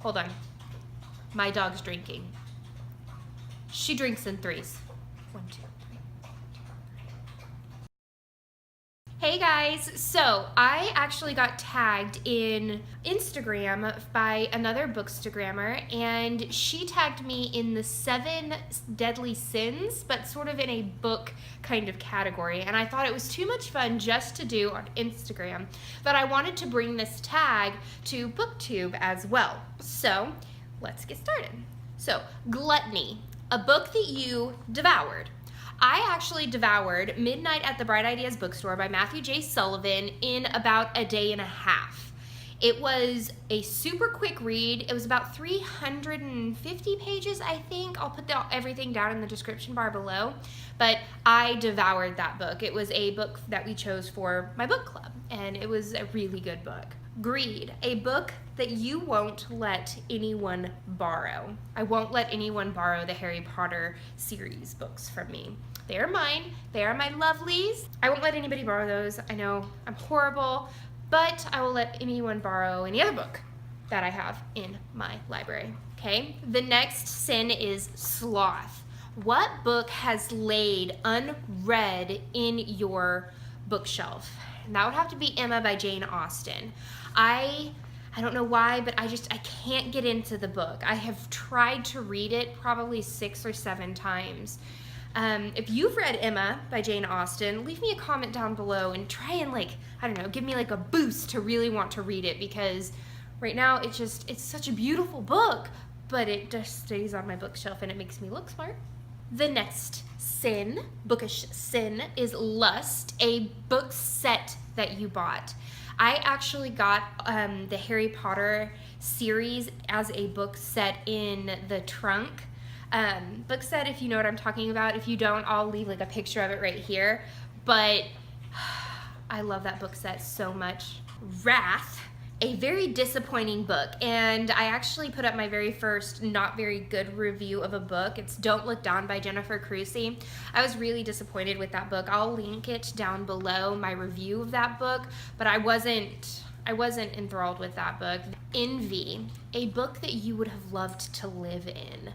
Hold on. My dog's drinking. She drinks in threes. 1, 2, 3. Hey guys, so I actually got tagged in Instagram by another bookstagrammer, and she tagged me in the 7 deadly sins, but sort of in a book kind of category. And I thought it was too much fun just to do on Instagram, that I wanted to bring this tag to BookTube as well. So let's get started. So, gluttony, a book that you devoured. I actually devoured Midnight at the Bright Ideas Bookstore by Matthew J. Sullivan in about a day and a half. It was a super quick read. It was about 350 pages, I think. I'll put everything down in the description bar below. But I devoured that book. It was a book that we chose for my book club, and it was a really good book. Greed, a book that you won't let anyone borrow. I won't let anyone borrow the Harry Potter series books from me. They are mine. They are my lovelies. I won't let anybody borrow those. I know I'm horrible, but I will let anyone borrow any other book that I have in my library. Okay? The next sin is sloth. What book has laid unread in your bookshelf? And that would have to be Emma by Jane Austen. I don't know why, but I can't get into the book. I have tried to read it probably 6 or 7 times. If you've read Emma by Jane Austen, leave me a comment down below and try and give me a boost to really want to read it, because right now it's such a beautiful book, but it just stays on my bookshelf and it makes me look smart. The next sin, bookish sin, is lust, a book set that you bought. I actually got the Harry Potter series as a book set in the trunk. Book set, if you know what I'm talking about. If you don't, I'll leave a picture of it right here. But I love that book set so much. Wrath, a very disappointing book, and I actually put up my very first not very good review of a book. It's Don't Look Down by Jennifer Crusie. I was really disappointed with that book. I'll link it down below, my review of that book, but I wasn't enthralled with that book. Envy, a book that you would have loved to live in.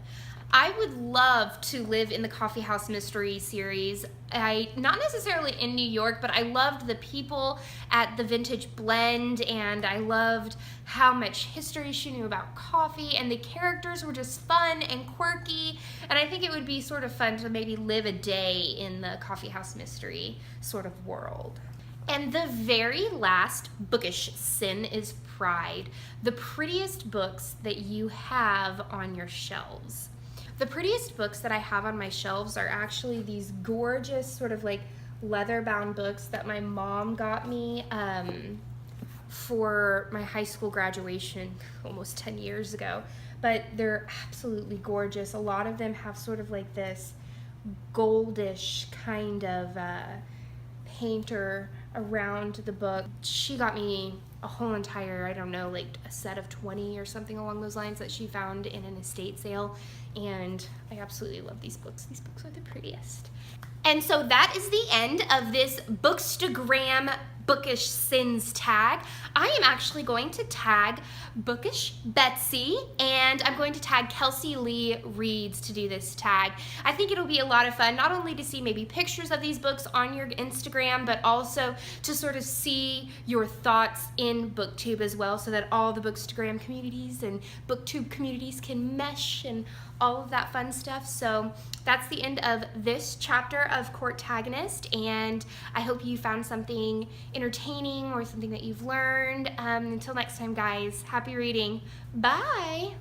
I would love to live in the Coffee House Mystery series. Not necessarily in New York, but I loved the people at the Vintage Blend, and I loved how much history she knew about coffee, and the characters were just fun and quirky, and I think it would be sort of fun to maybe live a day in the Coffee House Mystery sort of world. And the very last bookish sin is pride, the prettiest books that you have on your shelves. The prettiest books that I have on my shelves are actually these gorgeous sort of leather-bound books that my mom got me for my high school graduation almost 10 years ago. But they're absolutely gorgeous. A lot of them have sort of this goldish kind of painter around the book. She got me a whole entire, a set of 20 or something along those lines that she found in an estate sale, and I absolutely love these books. These books are the prettiest. And so that is the end of this Bookstagram Bookish Sins tag. I am actually going to tag Bookish Betsy, and I'm going to tag Kelsey Lee Reads to do this tag. I think it'll be a lot of fun, not only to see maybe pictures of these books on your Instagram, but also to sort of see your thoughts in BookTube as well, so that all the Bookstagram communities and BookTube communities can mesh and all of that fun stuff. So that's the end of this chapter of Courtagonist, and I hope you found something entertaining or something that you've learned. Until next time, guys, happy reading. Bye!